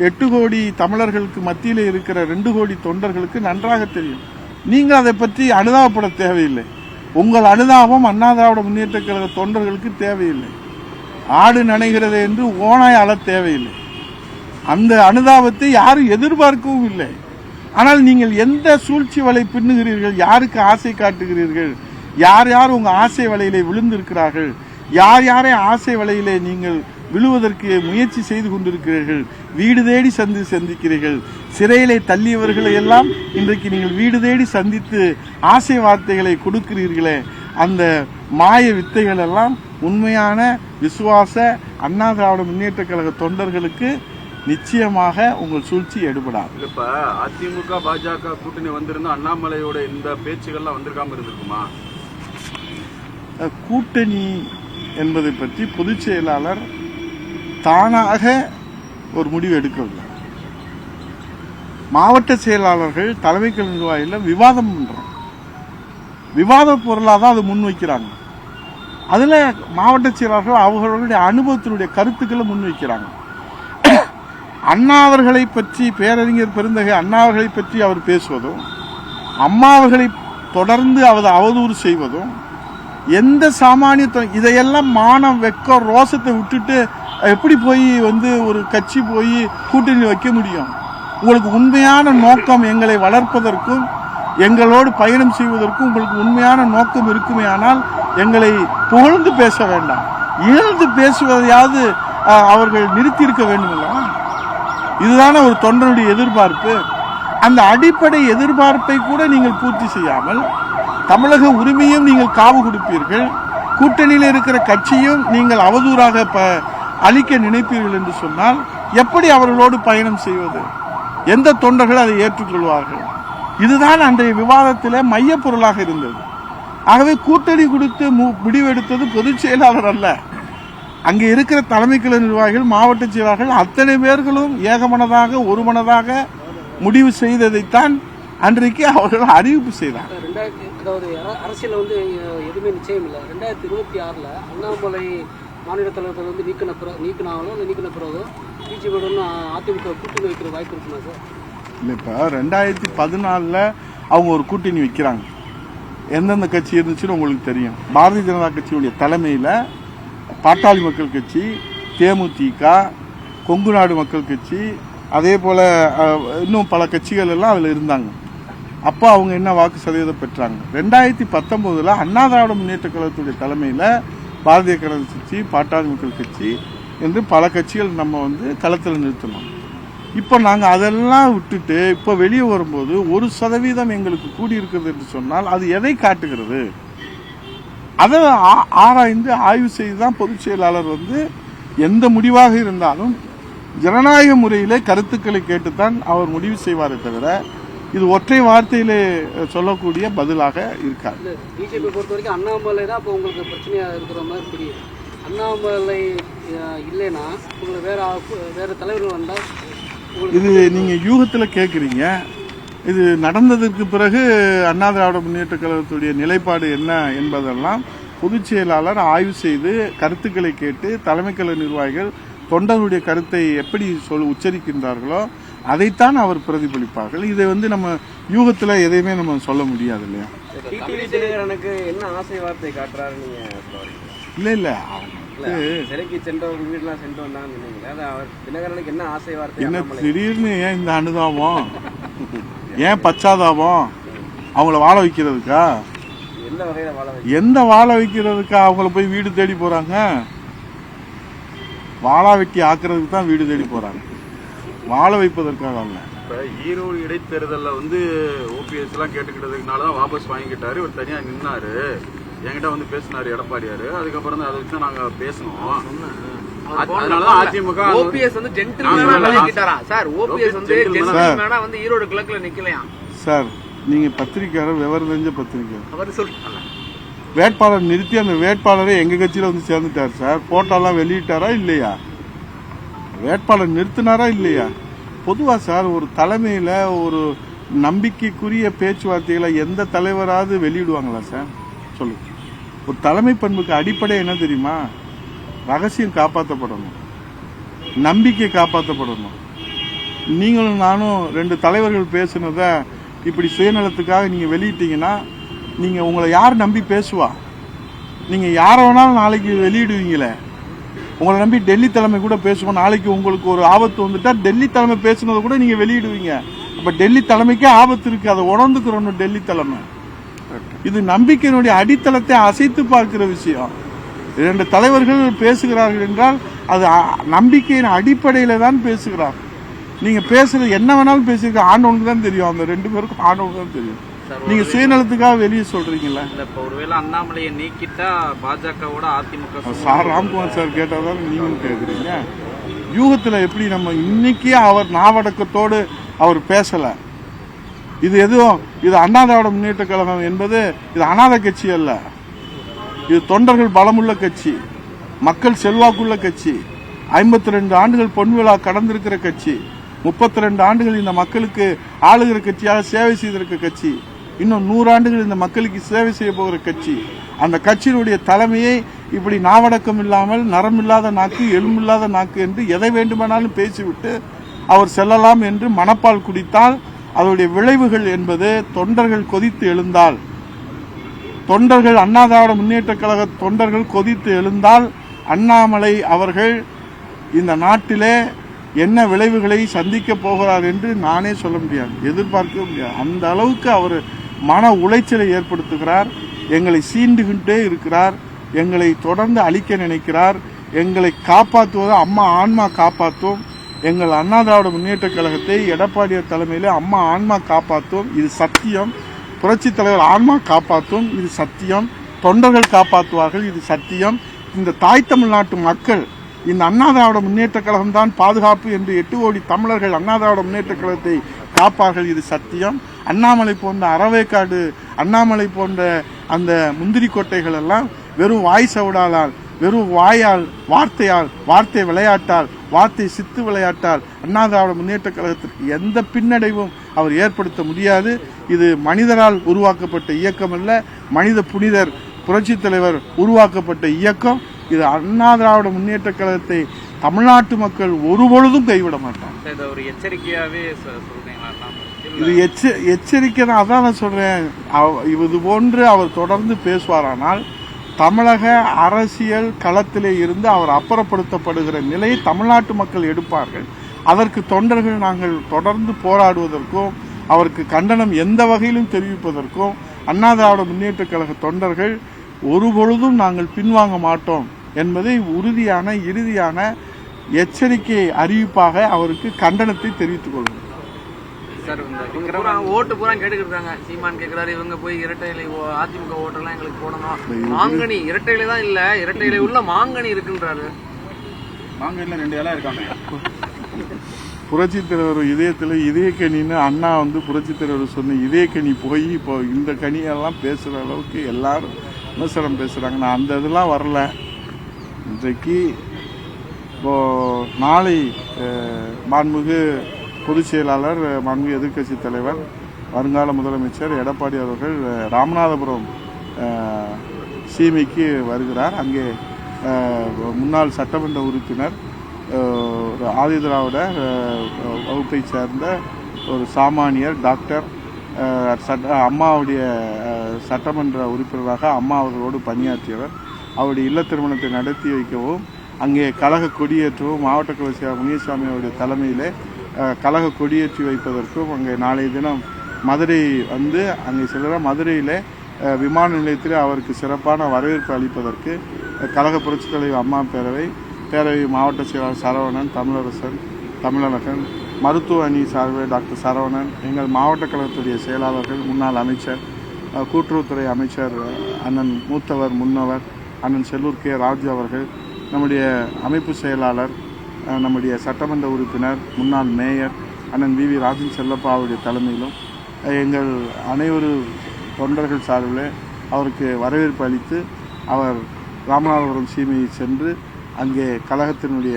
8 கோடி தமிழர்களுக்கு மத்தியில் இருக்கிற 2 கோடி தொண்டர்களுக்கு நன்றாக தெரியும். நீங்கள் அதை பற்றி அனுதாபப்பட தேவையில்லை. உங்கள் அனுதாபம் அண்ணா திராவிட முன்னேற்ற கழக தொண்டர்களுக்கு தேவையில்லை. ஆடு நனைகிறது என்று ஓனாய் அழ தேவையில்லை. அந்த அனுதாபத்தை யாரும் எதிர்பார்க்கவும் இல்லை. ஆனால் நீங்கள் எந்த சூழ்ச்சி வலை பின்னுகிறீர்கள், யாருக்கு ஆசை காட்டுகிறீர்கள், யார் யார் உங்க ஆசை வலையிலே விழுந்திருக்கிறார்கள், யார் யாரை ஆசை வலையிலே நீங்கள் விழுவதற்கு முயற்சி செய்து கொண்டிருக்கிறீர்கள், வீடு தேடி சந்திக்கிறீர்கள். சிறையிலே தள்ளியவர்களை எல்லாம் இன்றைக்கு நீங்கள் வீடு தேடி சந்தித்து ஆசை வார்த்தைகளை கொடுக்கிறீர்களே, அந்த மாய வித்தைகள் எல்லாம் உண்மையான விசுவாச அண்ணா திராவிட முன்னேற்ற கழக தொண்டர்களுக்கு நிச்சயமாக உங்கள் சூழ்ச்சி எடுபடாது. இப்ப அதிமுக பாஜக கூட்டணி வந்திருந்தா அண்ணாமலையோட இந்த பேச்சுகள்லாம் வந்திருக்காம இருந்திருக்குமா? கூட்டணி என்பதை பற்றி பொதுச் செயலாளர் தானாக ஒரு முடிவு எடுக்கவில்லை. மாவட்ட செயலாளர்கள் தலைமைக்கழக நிர்வாகிகள் விவாதம் பண்றாங்க, விவாத பொருளாக தான் அதை முன்வைக்கிறாங்க. அதுல மாவட்ட செயலாளர்கள் அவர்களுடைய அனுபவத்தினுடைய கருத்துக்களை முன்வைக்கிறாங்க. அண்ணா அவர்களை பற்றி, பேரறிஞர் பெருந்தகை அண்ணா அவர்களை பற்றி அவர் பேசுவதும், அம்மா அவர்களை தொடர்ந்து அவதூறு செய்வதும், எந்த சாமானிய இதையெல்லாம் மானம், வெக்கம், ரோசத்தை விட்டுட்டு எப்படி போய் ஒரு கட்சி போய் கூட்டணி வைக்க முடியும்? உங்களுக்கு உண்மையான நோக்கம் எங்களை வளர்ப்பதற்கும் எங்களோடு பயணம் செய்வதற்கும் உங்களுக்கு உண்மையான நோக்கம் இருக்குமே ஆனால் எங்களை புகழ்ந்து பேச வேண்டாம், இழந்து பேசுவதையாவது அவர்கள் நிறுத்தி இருக்க வேண்டும். இதுதானே ஒரு தொண்டனுடைய எதிர்பார்ப்பு. அந்த அடிப்படை எதிர்பார்ப்பை கூட நீங்கள் பூர்த்தி செய்யாமல் தமிழக உரிமையும் நீங்கள் காவு கொடுப்பீர்கள், கூட்டணியில் இருக்கிற கட்சியும் நீங்கள் அவதூறாக அளிக்க நினைப்பீர்கள் என்று சொன்னால் எப்படி அவர்களோடு பயணம் செய்வது? எந்த தொண்டர்கள் அதை ஏற்றுக்கொள்வார்கள்? இதுதான் அன்றைய விவாதத்தில் மைய பொருளாக இருந்தது. ஆகவே கூட்டணி கொடுத்து முடிவெடுத்தது பொதுச் செயலாளர் அல்ல, அங்கே இருக்கிற தலைமை கழக நிர்வாகிகள், மாவட்ட செயலாளர்கள் அத்தனை பேர்களும் ஏகமனதாக ஒருமனதாக முடிவு செய்ததைத்தான் அன்றைக்கு அவர்கள் அறிவிப்பு செய்தார். அதாவது அரசியல் வந்து எதுவுமே நிச்சயம் இல்லை. 2026 அண்ணாமலை மாநில தலைவர்கள் வந்து நீக்கினாங்களோ நீக்கின பிறகு பிஜேபியுடன் அதிமுக கூட்டணி வைக்கிற வாய்ப்பு இருக்குமா சார்? இல்லை, இப்போ 2014 அவங்க ஒரு கூட்டணி வைக்கிறாங்க. எந்தெந்த கட்சி இருந்துச்சுன்னு உங்களுக்கு தெரியும். பாரதிய ஜனதா கட்சியுடைய தலைமையில் பாட்டாளி மக்கள் கட்சி, தேமுதிக, கொங்கு நாடு மக்கள் கட்சி, அதே போல் இன்னும் பல கட்சிகள் எல்லாம் அதில் இருந்தாங்க. அப்போ அவங்க என்ன வாக்கு சதவீதம் பெற்றாங்க? 2019 அண்ணா திராவிட முன்னேற்ற கழகத்துடைய தலைமையில் பாரதிய ஜனதா கட்சி, பாட்டாளி மக்கள் கட்சி என்று பல கட்சிகள் நம்ம வந்து களத்தில் நிறுத்தணும். இப்போ நாங்கள் அதெல்லாம் விட்டுட்டு இப்போ வெளியே வரும்போது 1% எங்களுக்கு கூடியிருக்கிறது என்று சொன்னால் அது எதை காட்டுகிறது? அதை ஆராய்ந்து ஆய்வு செய்து தான் பொதுச் செயலாளர் வந்து எந்த முடிவாக இருந்தாலும் ஜனநாயக முறையிலே கருத்துக்களை கேட்டுத்தான் அவர் முடிவு செய்வாரே தவிர இது ஒற்றை வார்த்தையிலே சொல்லக்கூடிய பதிலாக இருக்காது. பிஜேபி பொறுத்த வரைக்கும் அண்ணாமலை தான் இப்போ உங்களுக்கு பிரச்சனையா இருக்கிற மாதிரி தெரியுது. அண்ணாமலை இல்லைன்னா உங்களுக்கு வேற தலைவர்கள் வந்தால் இது நீங்க யூகத்துல கேட்குறீங்க. இது நடந்ததற்கு பிறகு அண்ணா திராவிட முன்னேற்ற கழகத்துடைய நிலைப்பாடு என்ன என்பதெல்லாம் பொதுச் செயலாளர் ஆய்வு செய்து கருத்துக்களை கேட்டு தலைமை கழக நிர்வாகிகள் தொண்டர்களுடைய கருத்தை எப்படி உச்சரிக்கின்றார்களோ அதைத்தான் அவர் பிரதிபலிப்பார்கள். இதை வந்து நம்ம யூகத்துல எதையுமே நம்ம சொல்ல முடியாது இல்லையா? என்ன ஆசை வார்த்தை காட்டுறாரு நீங்க? இல்ல சிறைக்கு சென்றவங்க வீடுலாம் சென்று வந்தாங்க. அவர் தினகரனுக்கு என்ன ஆசை வார்த்தை? என்ன திடீர்னு ஏன் இந்த அனுதாபம், ஏன் பச்சாதாபம்? அவங்கள வாழ வைக்கிறதுக்கா? எந்த வகையில வாழ எந்த வாழ வைக்கிறதுக்கா அவங்கள போய் வீடு தேடி போறாங்க? வாழா வெட்டி ஆக்குறதுக்கு தான் வீடு தேடி போறாங்க, வாழ வைப்பதற்காக அல்ல. இப்ப ஈரோடு இடைத்தேர்தலில் வந்து ஓபிஎஸ் எல்லாம் கேட்டுக்கிட்டதுனாலதான் வாபஸ் வாங்கிக்கிட்டாரு. இவர் தனியா நின்னாரு, என்கிட்ட வந்து பேசினாரு எடப்பாடியாரு. அதுக்கப்புறம் தான் அதை வச்சு நாங்க பேசணும். அதனாலதான் அதிமுக ஓபிஎஸ் வந்து ஜென்டில்மேனா சார். ஓபிஎஸ் வந்து ஜென்டில்மேனா வந்து ஈரோடு கிழக்குல நிக்கலையா சார்? நீங்க பத்திரிக்கையாளர், விவரம் தெரிஞ்ச பத்திரிக்கையாளர். அவர் சொல்றாங்க வேட்பாளர் நிறுத்தி அந்த வேட்பாளரை எங்க கட்சியில வந்து சேர்ந்துட்டார் சார். போட்டோலாம் வெளியிட்டாரா இல்லையா? வேட்பாளர் நிறுத்தினாரா இல்லையா? பொதுவா சார் ஒரு தலைமையில ஒரு நம்பிக்கைக்குரிய பேச்சுவார்த்தைகளை எந்த தலைவராவது வெளியிடுவாங்களா சார்? சொல்லுங்க. ஒரு தலைமை பண்புக்கு அடிப்படை என்ன தெரியுமா? ரகசியம் காப்பாற்றப்படணும், நம்பிக்கை காப்பாற்றப்படணும். நீங்களும் நானும் 2 தலைவர்கள் பேசுனத இப்படி சுயநலத்துக்காக நீங்க வெளியிட்டீங்கன்னா நீங்க உங்களை யார் நம்பி பேசுவா? நீங்க யார வேணாலும் நாளைக்கு வெளியிடுவீங்களே. உங்களை நம்பி டெல்லி தலைமை கூட பேசுவோம். நாளைக்கு உங்களுக்கு ஒரு ஆபத்து வந்துட்டா டெல்லி தலைமை பேசுனதை கூட நீங்க வெளியிடுவீங்க. அப்ப டெல்லி தலைமைக்கே ஆபத்து இருக்கு, அதை உணர்ந்துக்கிறோம் டெல்லி தலைமை. இது நம்பிக்கையினுடைய அடித்தளத்தை அசைத்து பார்க்கிற விஷயம். 2 தலைவர்கள் பேசுகிறார்கள் என்றால் அது நம்பிக்கையின் அடிப்படையில தான் பேசுகிறார். நீங்க பேசுறது என்ன வேணாலும் பேசிருக்க ஆண்டவனுக்கு தான் தெரியும். அந்த 2 பேருக்கும் ஆண்டவனுக்கு தான் தெரியும். நீங்க சுயநலத்துக்காக வெளியே சொல்றீங்களா? ஒருவேளை அண்ணாமலையை நீக்கிட்டா பாஜகவோட அதிமுக சார் ராம்குமார் சார் கேட்டாதான் நீங்களும் கேட்குறீங்க. யூகத்துல எப்படி நம்ம இன்னைக்கே அவர் நாவடக்கத்தோடு அவர் பேசல. இது எதுவும் இது அண்ணா திராவிட முன்னேற்ற கழகம் என்பது இது அநாத கட்சி அல்ல. இது தொண்டர்கள் பலமுள்ள கட்சி, மக்கள் செல்வாக்குள்ள கட்சி, 52 ஆண்டுகள் பொன் விழா கடந்திருக்கிற கட்சி, 32 ஆண்டுகள் இந்த மக்களுக்கு ஆளுகிற கட்சியாக சேவை செய்திருக்க கட்சி, இன்னும் 100 ஆண்டுகள் இந்த மக்களுக்கு சேவை செய்ய போகிற கட்சி. அந்த கட்சியினுடைய தலைமையை இப்படி நாவடக்கம் இல்லாமல் நரமில்லாத நாக்கு, எலும்பில்லாத நாக்கு என்று எதை வேண்டுமானாலும் பேசிவிட்டு அவர் செல்லலாம் என்று மனப்பால் குடித்தால் அதனுடைய விளைவுகள் என்பது தொண்டர்கள் கொதித்து எழுந்தால், தொண்டர்கள் அண்ணா திராவிட முன்னேற்ற கழக தொண்டர்கள் கொதித்து எழுந்தால் அண்ணாமலை அவர்கள் இந்த நாட்டிலே என்ன விளைவுகளை சந்திக்க போகிறார் என்று நானே சொல்ல முடியாது, எதிர்பார்க்க முடியாது. அந்த அளவுக்கு அவர் மன உளைச்சலை ஏற்படுத்துகிறார். எங்களை சீண்டுகிட்டே இருக்கிறார், எங்களை தொடர்ந்து அழிக்க நினைக்கிறார். எங்களை காப்பாற்றுவதை அம்மா ஆன்மா காப்பாற்றும். எங்கள் அண்ணா திராவிட முன்னேற்ற கழகத்தை எடப்பாடியார் தலைமையிலே அம்மா ஆன்மா காப்பாற்றும், இது சத்தியம். புரட்சி தலைவர் ஆன்மா காப்பாற்றும், இது சத்தியம். தொண்டர்கள் காப்பாற்றுவார்கள், இது சத்தியம். இந்த தாய் தமிழ்நாட்டு மக்கள் இந்த அண்ணா திராவிட முன்னேற்ற கழகம் தான் பாதுகாப்பு என்று 8 கோடி தமிழர்கள் அண்ணா திராவிட முன்னேற்ற கழகத்தை காப்பார்கள், இது சத்தியம். அண்ணாமலை போன்ற அறவேக்காடு, அண்ணாமலை போன்ற அந்த முந்திரி கொட்டைகள் எல்லாம் வெறும் வாய் சவுடாலால், வெறும் வாயால், வார்த்தையால், வார்த்தை விளையாட்டால் வார்த்தை சித்து விளையாட்டால் அண்ணா திராவிட முன்னேற்ற கழகத்திற்கு எந்த பின்னடைவும் அவர் ஏற்படுத்த முடியாது. இது மனிதரால் உருவாக்கப்பட்ட இயக்கம் அல்ல, மனித புனிதர் புரட்சித் தலைவர் உருவாக்கப்பட்ட இயக்கம். இது அண்ணா திராவிட முன்னேற்ற கழகத்தை தமிழ்நாட்டு மக்கள் ஒருபொழுதும் கைவிட மாட்டாங்க. இது ஒரு எச்சரிக்கையாவே சொல்றீங்களா? இது எச்சரிக்கை தான். அதான் நான் சொல்றேன். இது போன்று அவர் தொடர்ந்து பேசுவாரானால் தமிழக அரசியல் களத்திலே இருந்து அவர் அப்புறப்படுத்தப்படுகிற நிலையை தமிழ்நாட்டு மக்கள் எடுப்பார்கள். அதற்கு தொண்டர்கள் நாங்கள் தொடர்ந்து போராடுவதற்கும் அவருக்கு கண்டனம் எந்த வகையிலும் தெரிவிப்பதற்கும் அண்ணா திராவிட முன்னேற்ற கழக தொண்டர்கள் ஒருபொழுதும் நாங்கள் பின்வாங்க மாட்டோம் என்பதை உறுதியான இறுதியான எச்சரிக்கை அறிவிப்பாக அவருக்கு கண்டனத்தை தெரிவித்துக் கொள்வோம். ஓட்டு பூரா கேட்டுக்கிட்டு சீமான் கேட்கிறாரு, இவங்க போய் இரட்டை இலை அதிமுக ஓட்டெல்லாம் எங்களுக்கு போடணும், மாங்கனி இரட்டை இலை தான் இல்ல, இரட்டை இலை உள்ள மாங்கனி இருக்குன்றாரு. மாங்கனில 2 இலை இருக்காங்க. புரட்சி தலைவர் இதயத்தில் இதயக்கனின்னு அண்ணா புரட்சி தலைவர் சொன்ன இதயக்கனி போய் இப்போ இந்த கனியெல்லாம் பேசுகிற அளவுக்கு எல்லாரும் விமர்சனம் பேசுகிறாங்க. நான் அந்த இதெல்லாம் வரல. இன்றைக்கு இப்போ நாளை மாண்புமிகு பொதுச் செயலாளர், மாண்புமிகு எதிர்க்கட்சி தலைவர், வருங்கால முதலமைச்சர் எடப்பாடி அவர்கள் ராமநாதபுரம் சீமைக்கு வருகிறார். அங்கே முன்னாள் சட்டமன்ற உறுப்பினர், ஆதி திராவிட வகுப்பை சேர்ந்த ஒரு சாமானியர் டாக்டர், அம்மாவுடைய சட்டமன்ற உறுப்பினராக அம்மா அவர்களோடு பணியாற்றியவர். அவருடைய இல்ல திருமணத்தை நடத்தி வைக்கவும், அங்கே கழக கொடியேற்றவும், மாவட்ட கலசியார் முனியசாமி அவருடைய தலைமையிலே கழக கொடியேற்றி வைப்பதற்கும் அங்கே நாளைய தினம் மதுரை அங்கே செல்கிற மதுரையில் விமான நிலையத்தில் அவருக்கு சிறப்பான வரவேற்பு அளிப்பதற்கு கழக புரட்சித் தலைவர் அம்மா பேரவை மாவட்ட செயலாளர் சரவணன், தமிழரசன், தமிழழகன், மருத்துவ அணி சார்பில் டாக்டர் சரவணன், எங்கள் மாவட்ட கழகத்துடைய செயலாளர்கள், முன்னாள் அமைச்சர், கூட்டுறவுத்துறை அமைச்சர் அண்ணன் மூத்தவர் முன்னவர் அண்ணன் செல்லூர் கே ராஜு அவர்கள், நம்முடைய அமைப்பு செயலாளர், நம்முடைய சட்டமன்ற உறுப்பினர், முன்னாள் மேயர் அண்ணன் வி ராஜன் செல்லப்பா அவருடைய தலைமையிலும் எங்கள் அனைவரு தொண்டர்கள் சார்பில் அவருக்கு வரவேற்பு அளித்து அவர் ராமநாதபுரம் சீமையை சென்று அங்கே கழகத்தினுடைய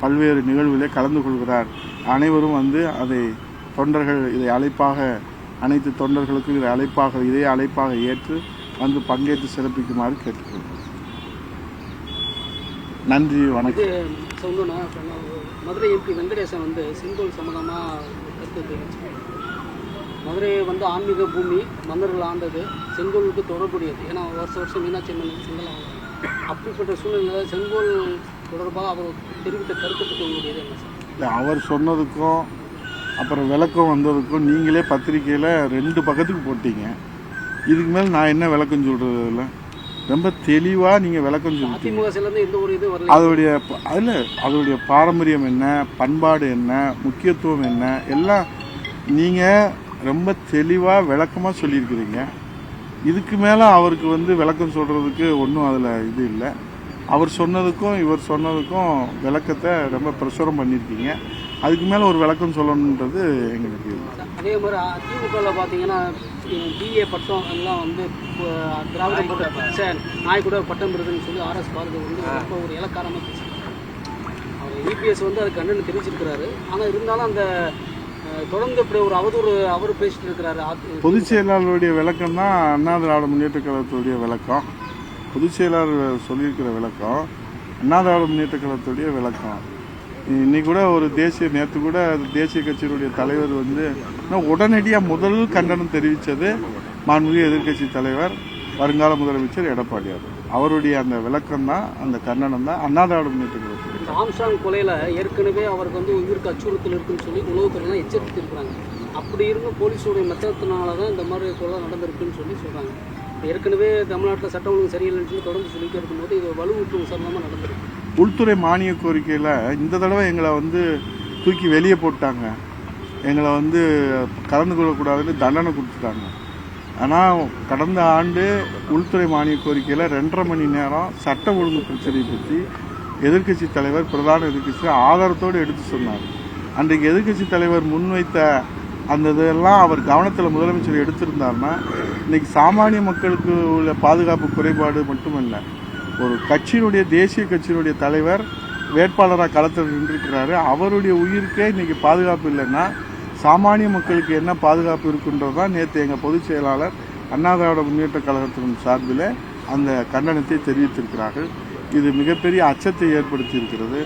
பல்வேறு நிகழ்வுகளே கலந்து கொள்கிறார். அனைவரும் அதை தொண்டர்கள் இதை அழைப்பாக, அனைத்து தொண்டர்களுக்கும் இதே அழைப்பாக ஏற்று பங்கேற்று சிறப்பிக்குமாறு கேட்டுக்கொள்கிறேன். நன்றி, வணக்கம். மதுரை எம்பி வெங்கடேசன் செங்கோல் சம்பந்தமாக கருத்து தெரிவிச்சார். மதுரை ஆன்மீக பூமி, மன்னர்கள் ஆண்டது, செங்கோலுக்கு தொடர்புடையது. ஏன்னா வருஷம் மீனாட்சி அம்மன் செங்கல் ஆகும். அப்படிப்பட்ட சூழ்நிலையில் செங்கோல் தொடர்பாக அவர் தெரிவித்த கருத்தை பற்றி உங்களுடைய என்ன சார்? இல்லை, அவர் சொன்னதுக்கும் அப்புறம் விளக்கம் வந்ததுக்கும் நீங்களே பத்திரிக்கையில் 2 பக்கத்துக்கு போட்டீங்க. இதுக்கு மேல் நான் என்ன விளக்கம் சொல்கிறது? இல்லை, ரொம்ப தெளிவாக நீங்கள் விளக்கம் சொல்லுங்கள். அதோடைய பாரம்பரியம் என்ன, பண்பாடு என்ன, முக்கியத்துவம் என்ன, எல்லாம் நீங்கள் ரொம்ப தெளிவாக விளக்கமாக சொல்லியிருக்கிறீங்க. இதுக்கு மேலே அவருக்கு விளக்கம் சொல்கிறதுக்கு ஒன்றும் அதில் இது இல்லை. அவர் சொன்னதுக்கும் இவர் சொன்னதுக்கும் விளக்கத்தை ரொம்ப பிரசுரம் பண்ணியிருக்கீங்க. அதுக்கு மேலே ஒரு விளக்கம் சொல்லணுன்றது எங்களுக்கு. அதே மாதிரி அதிமுகவில் பார்த்தீங்கன்னா பிஏ பட்டம் எல்லாம் திராவிட பட்டம் நாய் கூட பட்டம் இருக்குதுன்னு சொல்லி RS பாரதி ரொம்ப ஒரு இலக்காரமாக பேசியிருக்காரு. அவர் EPS அது கண்டனம் தெரிவிச்சிருக்கிறாரு. ஆனால் இருந்தாலும் அந்த தொடர்ந்து இப்படி ஒரு அவர் பேசிட்டு இருக்கிறாரு. பொதுச் செயலாளருடைய விளக்கம் தான் அண்ணா திராவிட முன்னேற்ற கழகத்துடைய விளக்கம். பொதுச் செயலாளர் சொல்லியிருக்கிற விளக்கம் அண்ணா திராவிட முன்னேற்ற கழகத்துடைய விளக்கம். இன்னைக்கு கூட ஒரு நேற்று கூட தேசிய கட்சியினுடைய தலைவர் உடனடியாக முதல் கண்டனம் தெரிவித்தது மாண்புமிகு எதிர்க்கட்சி தலைவர், வருங்கால முதலமைச்சர் எடப்பாடியார். அவருடைய அந்த விளக்கம் தான், அந்த கண்டனம் தான் அண்ணா திராவிட முன்னேற்ற கழகத்துடைய. ஆம்ஸ்ட்ராங் கொலையில் ஏற்கனவே அவருக்கு உயிருக்கு அச்சுறுத்தல் இருக்குன்னு சொல்லி உளவுத்துறையெல்லாம் எச்சரித்திருக்கிறாங்க. அப்படி இருந்தும் போலீஸோடைய மெத்தத்தினால தான் இந்த மாதிரி கொலை நடந்திருக்குன்னு சொல்லி சொல்கிறாங்க. ஏற்கனவே தமிழ்நாட்டில் சட்டம் ஒழுங்கு சரியில்லைன்னு சொல்லி தொடர்ந்து சொல்லிட்டு இருக்கும்போது இது வலுவூட்டும் சம்பந்தமாக நடந்திருக்கு. உள்துறை மானிய கோரிக்கையில் இந்த தடவை எங்களை தூக்கி வெளியே போட்டாங்க. எங்களை கலந்து கொள்ளக்கூடாதுன்னு தண்டனை கொடுத்துட்டாங்க. ஆனால் கடந்த ஆண்டு உள்துறை மானிய கோரிக்கையில் 2.5 மணி நேரம் சட்ட ஒழுங்கு பிரச்சனையை பற்றி எதிர்க்கட்சி தலைவர், பிரதான எதிர்க்கட்சி ஆதாரத்தோடு எடுத்து சொன்னார். அன்றைக்கு எதிர்க்கட்சி தலைவர் முன்வைத்த அந்த இதெல்லாம் அவர் கவனத்தில் முதலமைச்சர் எடுத்திருந்தார்னா இன்னைக்கு சாமானிய மக்களுக்கு உள்ள பாதுகாப்பு குறைபாடு மட்டுமல்ல, ஒரு கட்சியினுடைய தேசிய கட்சியினுடைய தலைவர் வேட்பாளராக களத்தில் நின்றுக்கிறாரு. அவருடைய உயிருக்கே இன்னைக்கு பாதுகாப்பு இல்லைன்னா சாமானிய மக்களுக்கு என்ன பாதுகாப்பு இருக்குன்றது தான் நேற்று எங்கள் பொதுச் செயலாளர் அண்ணா திராவிட முன்னேற்ற கழகத்தின் சார்பில் அந்த கண்டனத்தை தெரிவித்திருக்கிறார்கள். இது மிகப்பெரிய அச்சத்தை ஏற்படுத்தி இருக்கிறது.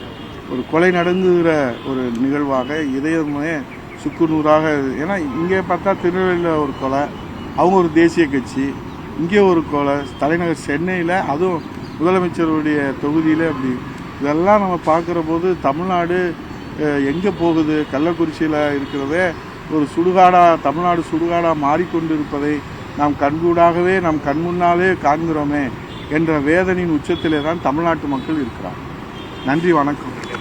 ஒரு கொலை நடந்துகிற ஒரு நிகழ்வாக இதயமே சுக்குநூறாக. ஏன்னா இங்கே பார்த்தா திருநெல்வேலியில் ஒரு கொலை, அவங்க ஒரு தேசிய கட்சி, இங்கே ஒரு கொலை தலைநகர் சென்னையில், அதுவும் முதலமைச்சருடைய தொகுதியில். அப்படி இதெல்லாம் நம்ம பார்க்குற போது தமிழ்நாடு எங்கே போகுது? கள்ளக்குறிச்சியில் இருக்கிறதே ஒரு சுடுகாடாக, தமிழ்நாடு சுடுகாடாக மாறிக்கொண்டு இருப்பதை நாம் கண்கூடாகவே நம் கண்முன்னாலே காண்கிறோமே என்ற வேதனையின் உச்சத்திலே தான் தமிழ்நாட்டு மக்கள் இருக்கிறார். நன்றி, வணக்கம்.